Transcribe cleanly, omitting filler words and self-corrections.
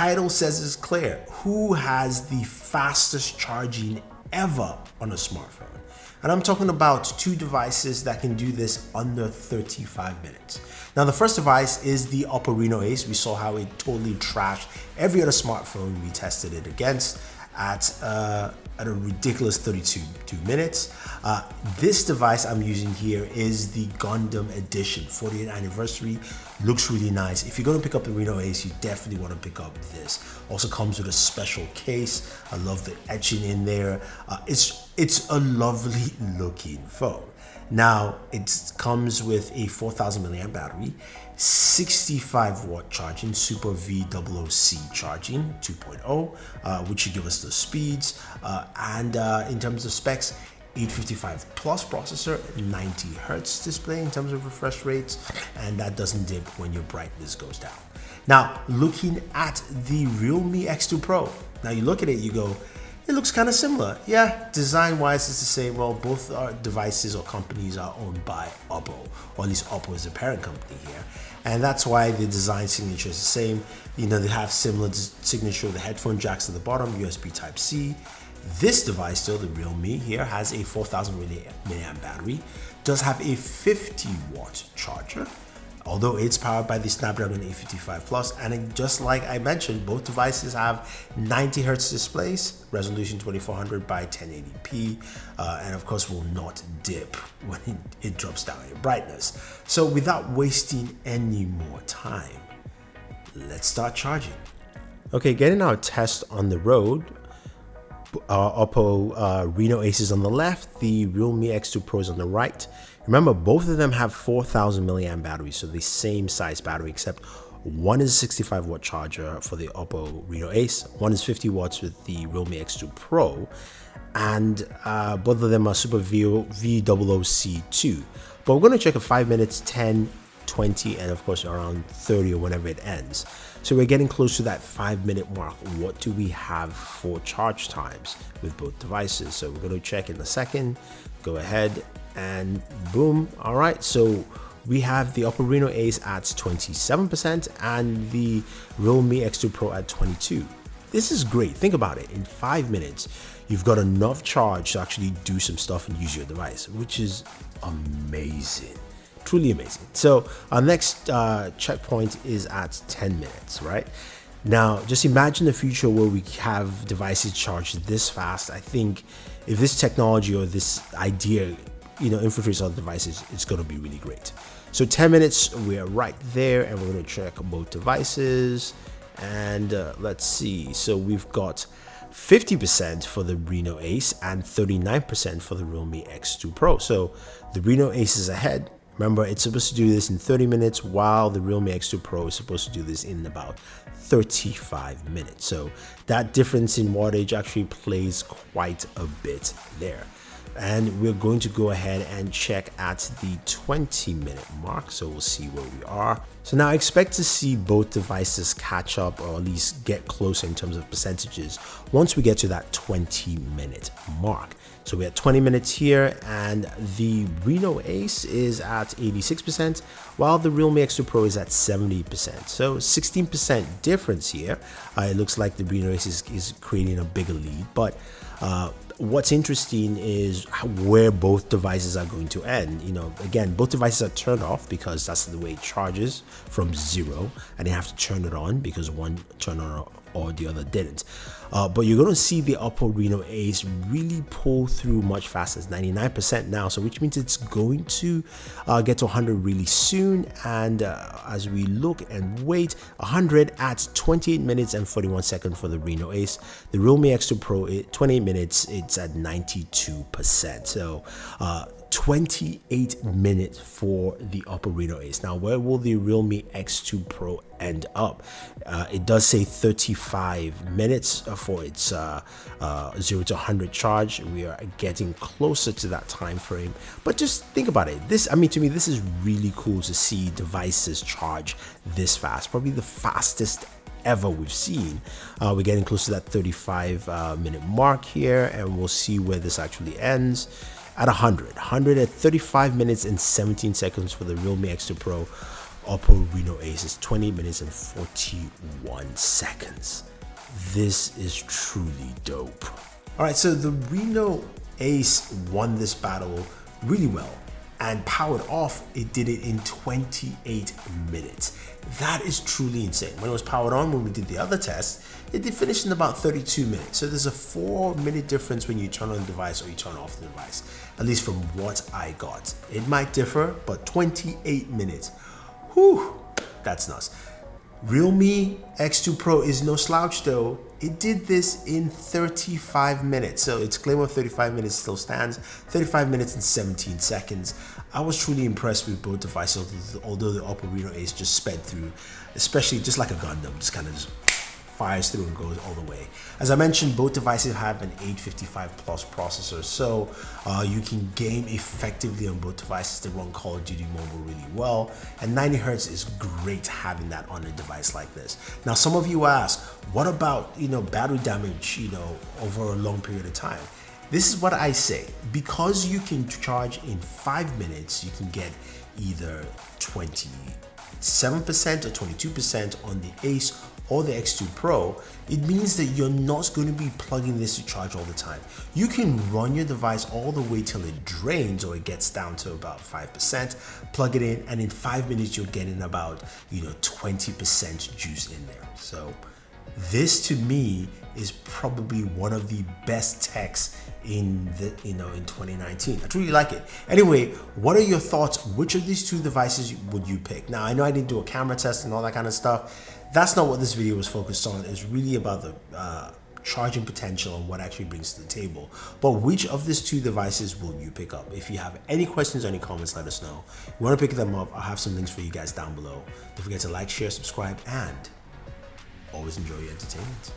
title says it's clear. Who has the fastest charging ever on a smartphone? And I'm talking about two devices that can do this under 35 minutes. Now, the first device is the Oppo Reno Ace. We saw how it totally trashed every other smartphone we tested it against at a ridiculous 32 minutes. This device I'm using here is the Gundam Edition 40th anniversary. Looks really nice. If you're going to pick up the Reno Ace, you definitely want to pick up this. Also comes with a special case. I love the etching in there. It's a lovely looking phone. Now, it comes with a 4,000 milliamp battery, 65 watt charging, Super VOOC charging 2.0, which should give us the speeds. And in terms of specs, 855 plus processor, 90 hertz display in terms of refresh rates, and that doesn't dip when your brightness goes down. Now, looking at the Realme X2 Pro, now you look at it, you go, it looks kind of similar. Yeah, design-wise, it's the same. Well, both our devices or companies are owned by Oppo, or at least Oppo is the parent company here. And that's why the design signature is the same. You know, they have similar signature, the headphone jacks at the bottom, USB Type-C. This device, though, the Realme here, has a 4,000 milliamp battery, does have a 50 watt charger, although it's powered by the Snapdragon 855 Plus, and just like I mentioned, both devices have 90 hertz displays, resolution 2400 by 1080p, and of course will not dip when it drops down in brightness. So without wasting any more time, let's start charging. Okay, getting our test on the road. Oppo Reno Ace is on the left, the Realme X2 Pro is on the right. Remember, both of them have 4,000 milliamp batteries, so the same size battery, except one is a 65 watt charger for the Oppo Reno Ace, one is 50 watts with the Realme X2 Pro, and both of them are Super VOOC2. But we're going to check a 5 minutes, 10, 20, and of course around 30 or whenever it ends. So we're getting close to that 5 minute mark. What do we have for charge times with both devices? So we're going to check in a second. Go ahead and boom. All right, so we have the Oppo Reno Ace at 27% and the Realme X2 Pro at 22%. This is great. Think about it. In 5 minutes, you've got enough charge to actually do some stuff and use your device, which is amazing. Truly amazing. So our next checkpoint is at 10 minutes, right? Now, just imagine the future where we have devices charged this fast. I think if this technology or this idea, infiltrates other devices, it's going to be really great. So 10 minutes, we're right there, and we're going to check both devices. And let's see. So we've got 50% for the Reno Ace and 39% for the Realme X2 Pro. So the Reno Ace is ahead. Remember, it's supposed to do this in 30 minutes, while the Realme X2 Pro is supposed to do this in about 35 minutes. So that difference in wattage actually plays quite a bit there. And we're going to go ahead and check at the 20-minute mark. So we'll see where we are. So now I expect to see both devices catch up, or at least get closer in terms of percentages, once we get to that 20-minute mark. So we're at 20 minutes here, and the Reno Ace is at 86%, while the Realme X2 Pro is at 70%. So 16% difference here. It looks like the Reno Ace is creating a bigger lead, but what's interesting is where both devices are going to end. Again, both devices are turned off because that's the way it charges from 0, and you have to turn it on because one turned on or the other didn't. But you're going to see the Oppo Reno Ace really pull through much faster. It's 99% now, so which means it's going to get to 100 really soon. And as we look and wait, 100 at 28 minutes and 41 seconds for the Reno Ace. The Realme X2 Pro, 28 minutes, it's at 92%. So 28 minutes for the Oppo Reno Ace. Now, where will the Realme X2 Pro end up? It does say 35 minutes for its 0 to 100 charge. We are getting closer to that time frame, but just think about it. To me, this is really cool to see devices charge this fast. Probably the fastest ever we've seen. We're getting close to that 35-minute mark here, and we'll see where this actually ends. At 100 at 35 minutes and 17 seconds for the Realme X2 Pro. Oppo Reno Ace is 20 minutes and 41 seconds. This is truly dope. All right, so the Reno Ace won this battle really well, and powered off, it did it in 28 minutes. That is truly insane. When it was powered on, when we did the other test, it did finish in about 32 minutes. So there's a 4-minute difference when you turn on the device or you turn off the device, at least from what I got. It might differ, but 28 minutes. Whew, that's nuts. Realme X2 Pro is no slouch though. It did this in 35 minutes. So its claim of 35 minutes still stands. 35 minutes and 17 seconds. I was truly impressed with both devices, although the Oppo Reno Ace just sped through, especially just like a Gundam, just kind of just fires through and goes all the way. As I mentioned, both devices have an 855 plus processor, so you can game effectively on both devices. They run Call of Duty Mobile really well, and 90 Hz is great having that on a device like this. Now, some of you ask, what about battery damage over a long period of time? This is what I say. Because you can charge in 5 minutes, you can get either 27% or 22% on the Ace or the X2 Pro. It means that you're not going to be plugging this to charge all the time. You can run your device all the way till it drains or it gets down to about 5%, plug it in, and in 5 minutes you're getting about 20% juice in there. So this to me is probably one of the best techs in 2019. I truly like it. Anyway, what are your thoughts? Which of these two devices would you pick? Now, I know I didn't do a camera test and all that kind of stuff. That's not what this video was focused on. It's really about the charging potential and what actually brings to the table. But which of these two devices will you pick up? If you have any questions or any comments, let us know. If you want to pick them up, I'll have some links for you guys down below. Don't forget to like, share, subscribe, and always enjoy your entertainment.